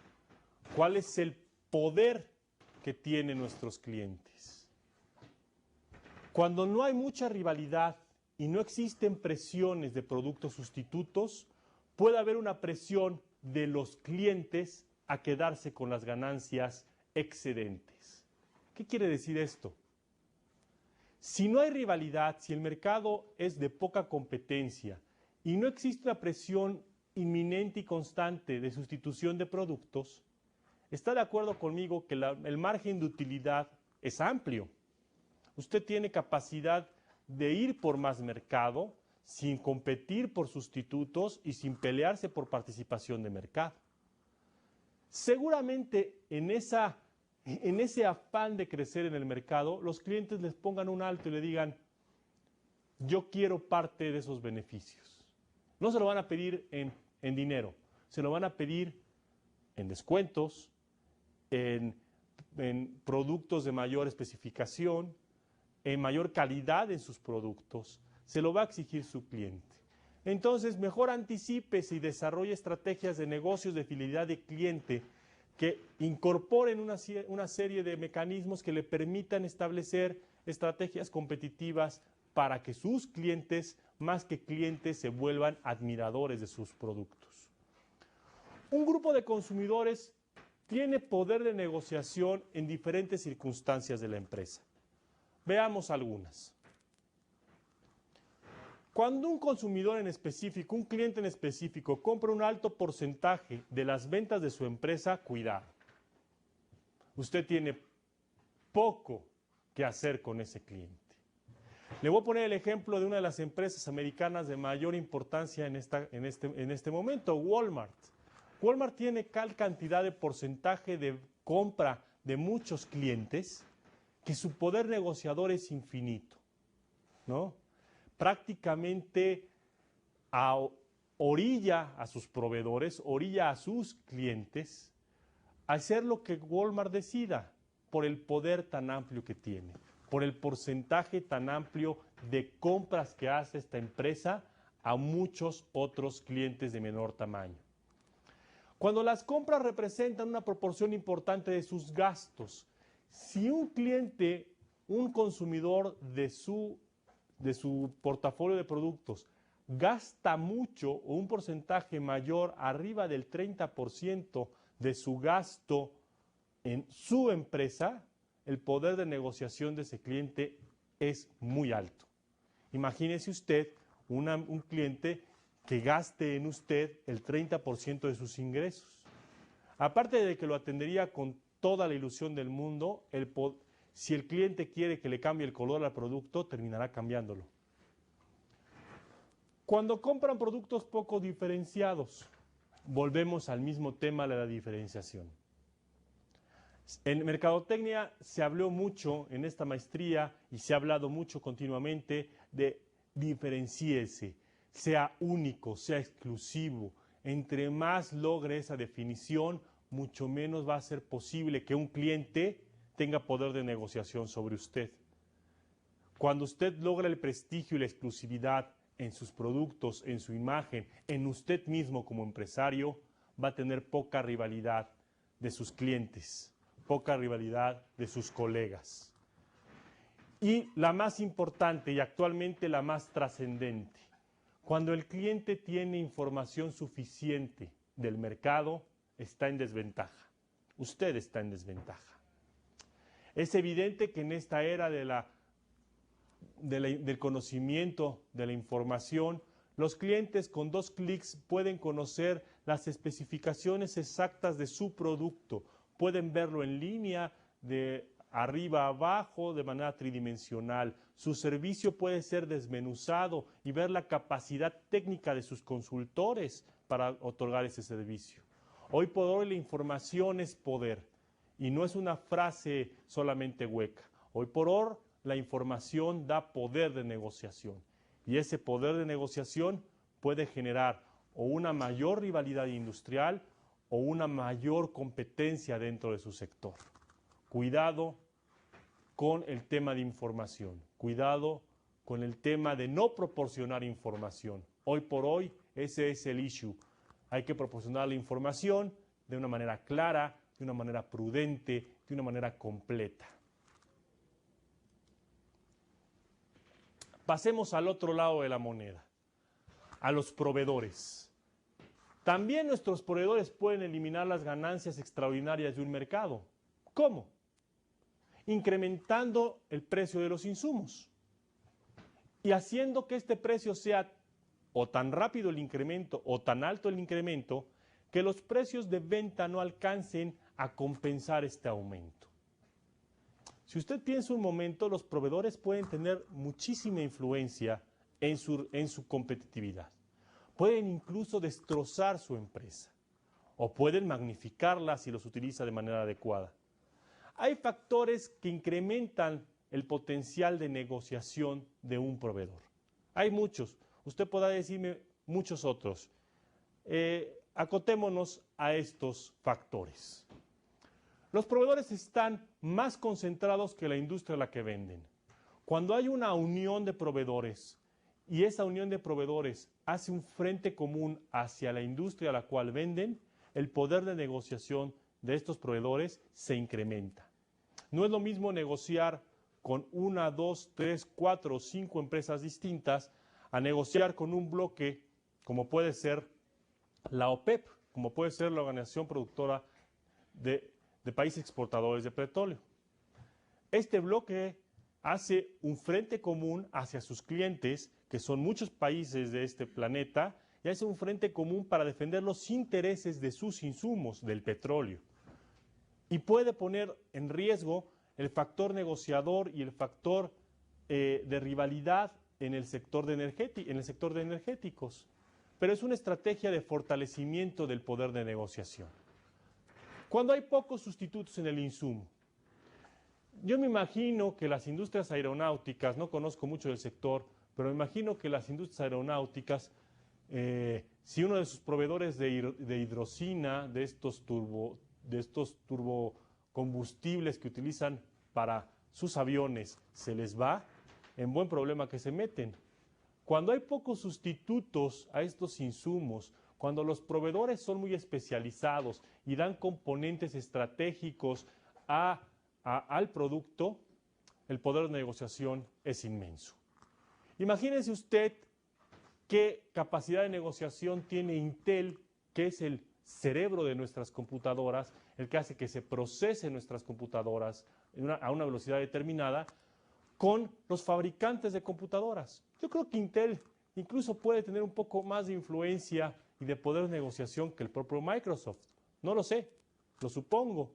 ¿Cuál es el poder que tienen nuestros clientes? Cuando no hay mucha rivalidad y no existen presiones de productos sustitutos, puede haber una presión de los clientes a quedarse con las ganancias excedentes. ¿Qué quiere decir esto? Si no hay rivalidad, si el mercado es de poca competencia y no existe una presión inminente y constante de sustitución de productos, está de acuerdo conmigo que el margen de utilidad es amplio. Usted tiene capacidad de ir por más mercado sin competir por sustitutos y sin pelearse por participación de mercado. Seguramente en ese afán de crecer en el mercado, los clientes les pongan un alto y le digan, yo quiero parte de esos beneficios. No se lo van a pedir en dinero, se lo van a pedir en descuentos, en productos de mayor especificación, en mayor calidad en sus productos. Se lo va a exigir su cliente. Entonces, mejor anticípese y desarrolle estrategias de negocios de fidelidad de cliente que incorporen una serie de mecanismos que le permitan establecer estrategias competitivas para que sus clientes, más que clientes, se vuelvan admiradores de sus productos. Un grupo de consumidores tiene poder de negociación en diferentes circunstancias de la empresa. Veamos algunas. Cuando un consumidor en específico, un cliente en específico, compra un alto porcentaje de las ventas de su empresa, cuidado. Usted tiene poco que hacer con ese cliente. Le voy a poner el ejemplo de una de las empresas americanas de mayor importancia en este momento, Walmart. Walmart tiene tal cantidad de porcentaje de compra de muchos clientes que su poder negociador es infinito, ¿no? Prácticamente orilla a sus proveedores, orilla a sus clientes a hacer lo que Walmart decida por el poder tan amplio que tiene, por el porcentaje tan amplio de compras que hace esta empresa a muchos otros clientes de menor tamaño. Cuando las compras representan una proporción importante de sus gastos, si un cliente, un consumidor de su portafolio de productos gasta mucho o un porcentaje mayor, arriba del 30% de su gasto en su empresa, el poder de negociación de ese cliente es muy alto. Imagínese usted un cliente que gaste en usted el 30% de sus ingresos. Aparte de que lo atendería con toda la ilusión del mundo, si el cliente quiere que le cambie el color al producto, terminará cambiándolo. Cuando compran productos poco diferenciados, volvemos al mismo tema de la diferenciación. En mercadotecnia se habló mucho en esta maestría y se ha hablado mucho continuamente de diferenciarse, sea único, sea exclusivo. Entre más logre esa definición, mucho menos va a ser posible que un cliente tenga poder de negociación sobre usted. Cuando usted logra el prestigio y la exclusividad en sus productos, en su imagen, en usted mismo como empresario, va a tener poca rivalidad de sus clientes, poca rivalidad de sus colegas. Y la más importante y actualmente la más trascendente, cuando el cliente tiene información suficiente del mercado, está en desventaja. Usted está en desventaja. Es evidente que en esta era del conocimiento, de la información, los clientes con 2 clics pueden conocer las especificaciones exactas de su producto, pueden verlo en línea, de arriba a abajo, de manera tridimensional. Su servicio puede ser desmenuzado y ver la capacidad técnica de sus consultores para otorgar ese servicio. Hoy por hoy la información es poder y no es una frase solamente hueca. Hoy por hoy la información da poder de negociación y ese poder de negociación puede generar o una mayor rivalidad industrial o una mayor competencia dentro de su sector. Cuidado con el tema de información, cuidado con el tema de no proporcionar información. Hoy por hoy ese es el issue. Hay que proporcionar la información de una manera clara, de una manera prudente, de una manera completa. Pasemos al otro lado de la moneda, a los proveedores. También nuestros proveedores pueden eliminar las ganancias extraordinarias de un mercado. ¿Cómo? Incrementando el precio de los insumos y haciendo que este precio sea o tan rápido el incremento o tan alto el incremento que los precios de venta no alcancen a compensar este aumento. Si usted piensa un momento, los proveedores pueden tener muchísima influencia en su competitividad. Pueden incluso destrozar su empresa o pueden magnificarla si los utiliza de manera adecuada. Hay factores que incrementan el potencial de negociación de un proveedor. Hay muchos. Usted podrá decirme muchos otros. Acotémonos a estos factores. Los proveedores están más concentrados que la industria a la que venden. Cuando hay una unión de proveedores y esa unión de proveedores hace un frente común hacia la industria a la cual venden, el poder de negociación de estos proveedores se incrementa. No es lo mismo negociar con 1, 2, 3, 4 o 5 empresas distintas a negociar con un bloque como puede ser la OPEP, como puede ser la Organización Productora de Países Exportadores de Petróleo. Este bloque hace un frente común hacia sus clientes, que son muchos países de este planeta, y hace un frente común para defender los intereses de sus insumos, del petróleo. Y puede poner en riesgo el factor negociador y el factor de rivalidad en el sector de energéticos. Pero es una estrategia de fortalecimiento del poder de negociación. Cuando hay pocos sustitutos en el insumo, yo me imagino que las industrias aeronáuticas, no conozco mucho del sector, pero me imagino que las industrias aeronáuticas, si uno de sus proveedores de hidrocina, de estos turbocombustibles que utilizan para sus aviones, se les va, en buen problema que se meten. Cuando hay pocos sustitutos a estos insumos, cuando los proveedores son muy especializados y dan componentes estratégicos al producto, el poder de negociación es inmenso. Imagínese usted qué capacidad de negociación tiene Intel, que es el cerebro de nuestras computadoras, el que hace que se procesen nuestras computadoras a una velocidad determinada, con los fabricantes de computadoras. Yo creo que Intel incluso puede tener un poco más de influencia y de poder de negociación que el propio Microsoft. No lo sé, lo supongo,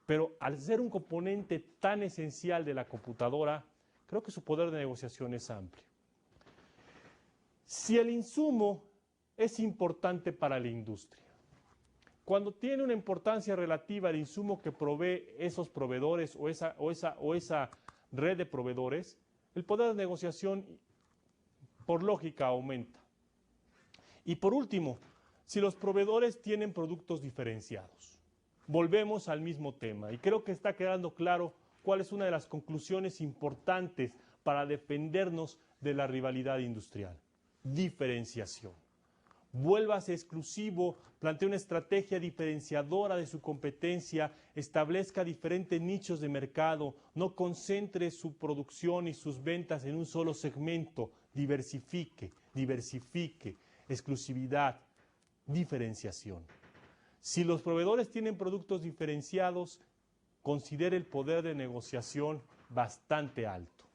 pero al ser un componente tan esencial de la computadora, creo que su poder de negociación es amplio. Si el insumo es importante para la industria, cuando tiene una importancia relativa el insumo que provee esos proveedores o esa red de proveedores, el poder de negociación por lógica aumenta. Y por último, si los proveedores tienen productos diferenciados, volvemos al mismo tema y creo que está quedando claro cuál es una de las conclusiones importantes para defendernos de la rivalidad industrial. Diferenciación. Vuélvase exclusivo, plantee una estrategia diferenciadora de su competencia, establezca diferentes nichos de mercado, no concentre su producción y sus ventas en un solo segmento, diversifique, exclusividad, diferenciación. Si los proveedores tienen productos diferenciados, considere el poder de negociación bastante alto.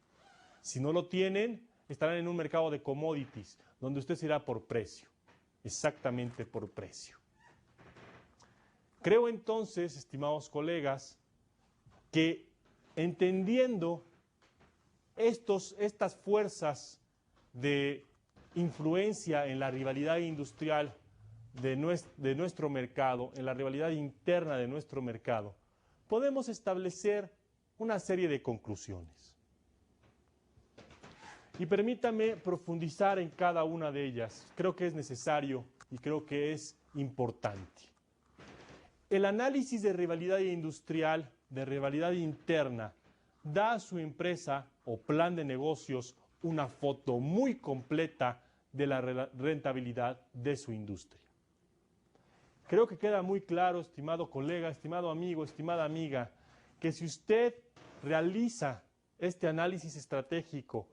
Si no lo tienen, estarán en un mercado de commodities, donde usted se irá por precio. Exactamente por precio. Creo entonces, estimados colegas, que entendiendo estas fuerzas de influencia en la rivalidad industrial de nuestro mercado, en la rivalidad interna de nuestro mercado, podemos establecer una serie de conclusiones. Y permítame profundizar en cada una de ellas. Creo que es necesario y creo que es importante. El análisis de rivalidad industrial, de rivalidad interna, da a su empresa o plan de negocios una foto muy completa de la rentabilidad de su industria. Creo que queda muy claro, estimado colega, estimado amigo, estimada amiga, que si usted realiza este análisis estratégico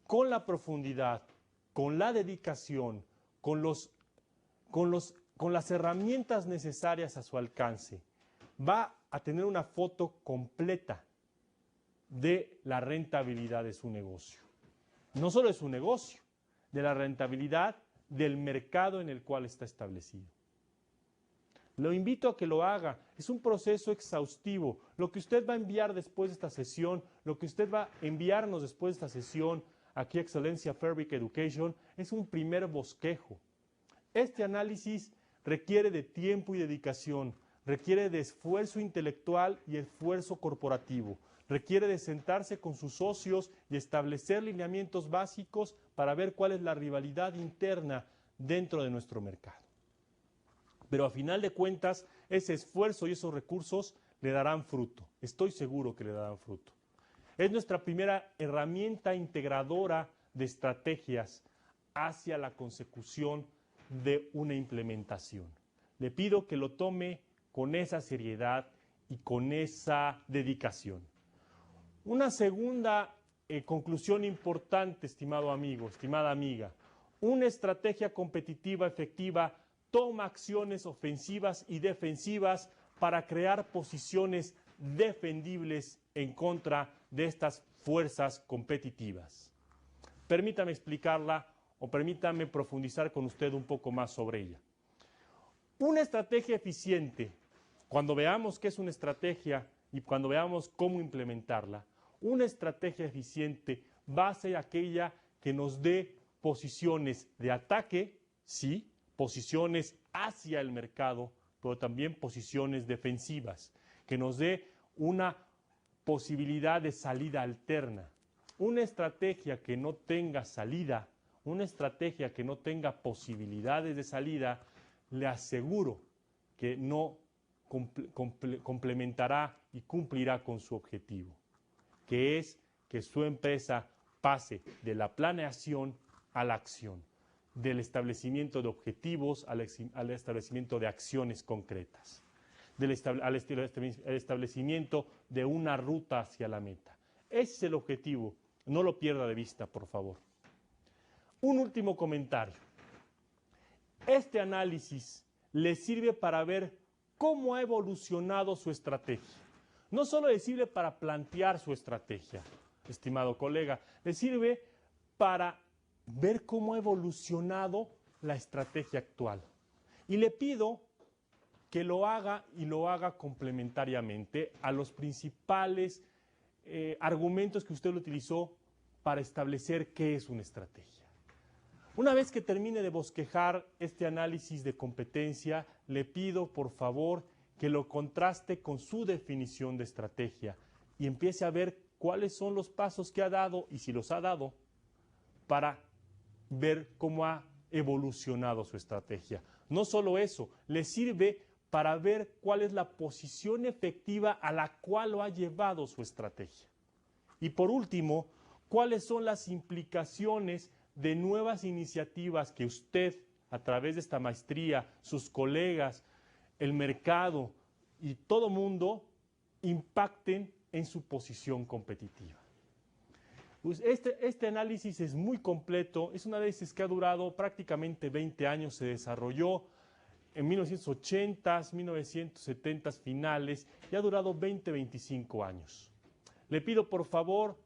con la profundidad, con la dedicación, con las herramientas necesarias a su alcance, va a tener una foto completa de la rentabilidad de su negocio. No solo de su negocio, de la rentabilidad del mercado en el cual está establecido. Lo invito a que lo haga. Es un proceso exhaustivo. Lo que usted va a enviar después de esta sesión, lo que usted va a enviarnos después de esta sesión, aquí Excelencia Fabric Education, es un primer bosquejo. Este análisis requiere de tiempo y dedicación, requiere de esfuerzo intelectual y esfuerzo corporativo, requiere de sentarse con sus socios y establecer lineamientos básicos para ver cuál es la rivalidad interna dentro de nuestro mercado. Pero a final de cuentas, ese esfuerzo y esos recursos le darán fruto. Estoy seguro que le darán fruto. Es nuestra primera herramienta integradora de estrategias hacia la consecución de una implementación. Le pido que lo tome con esa seriedad y con esa dedicación. Una segunda conclusión importante, estimado amigo, estimada amiga. Una estrategia competitiva efectiva toma acciones ofensivas y defensivas para crear posiciones defendibles en contra de estas fuerzas competitivas. Permítame explicarla o permítame profundizar con usted un poco más sobre ella. Una estrategia eficiente, cuando veamos qué es una estrategia y cuando veamos cómo implementarla, una estrategia eficiente va a ser aquella que nos dé posiciones de ataque, sí, posiciones hacia el mercado, pero también posiciones defensivas, que nos dé una posibilidad de salida alterna. Una estrategia que no tenga salida, una estrategia que no tenga posibilidades de salida, le aseguro que no complementará y cumplirá con su objetivo, que es que su empresa pase de la planeación a la acción, del establecimiento de objetivos al establecimiento de acciones concretas, al establecimiento de una ruta hacia la meta. Ese es el objetivo, no lo pierda de vista, por favor. Un último comentario. Este análisis le sirve para ver cómo ha evolucionado su estrategia. No solo le sirve para plantear su estrategia, estimado colega, le sirve para ver cómo ha evolucionado la estrategia actual. Y le pido que lo haga y lo haga complementariamente a los principales argumentos que usted utilizó para establecer qué es una estrategia. Una vez que termine de bosquejar este análisis de competencia, le pido por favor que lo contraste con su definición de estrategia y empiece a ver cuáles son los pasos que ha dado y si los ha dado para ver cómo ha evolucionado su estrategia. No solo eso, le sirve para ver cuál es la posición efectiva a la cual lo ha llevado su estrategia. Y por último, cuáles son las implicaciones de nuevas iniciativas que usted, a través de esta maestría, sus colegas, el mercado y todo mundo impacten en su posición competitiva. Pues este análisis es muy completo, es un análisis que ha durado prácticamente 20 años, se desarrolló en 1980s, 1970s finales y ha durado 25 años. Le pido por favor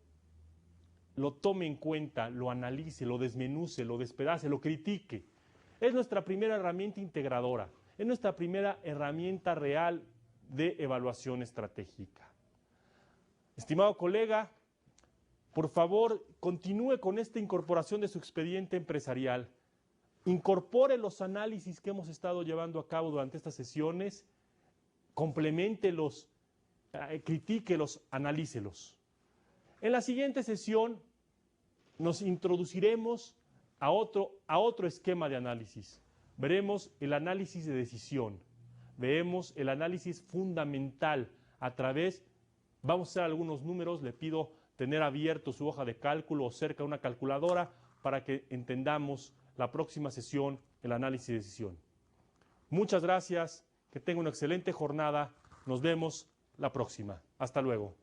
lo tome en cuenta, lo analice, lo desmenuce, lo despedace, lo critique. Es nuestra primera herramienta integradora, es nuestra primera herramienta real de evaluación estratégica. Estimado colega, por favor, continúe con esta incorporación de su expediente empresarial. Incorpore los análisis que hemos estado llevando a cabo durante estas sesiones, compleméntelos, critíquelos, analícelos. En la siguiente sesión nos introduciremos a otro esquema de análisis. Veremos el análisis de decisión, veremos el análisis fundamental vamos a hacer algunos números, le pido tener abierto su hoja de cálculo o cerca de una calculadora para que entendamos la próxima sesión, el análisis de decisión. Muchas gracias, que tenga una excelente jornada, nos vemos la próxima. Hasta luego.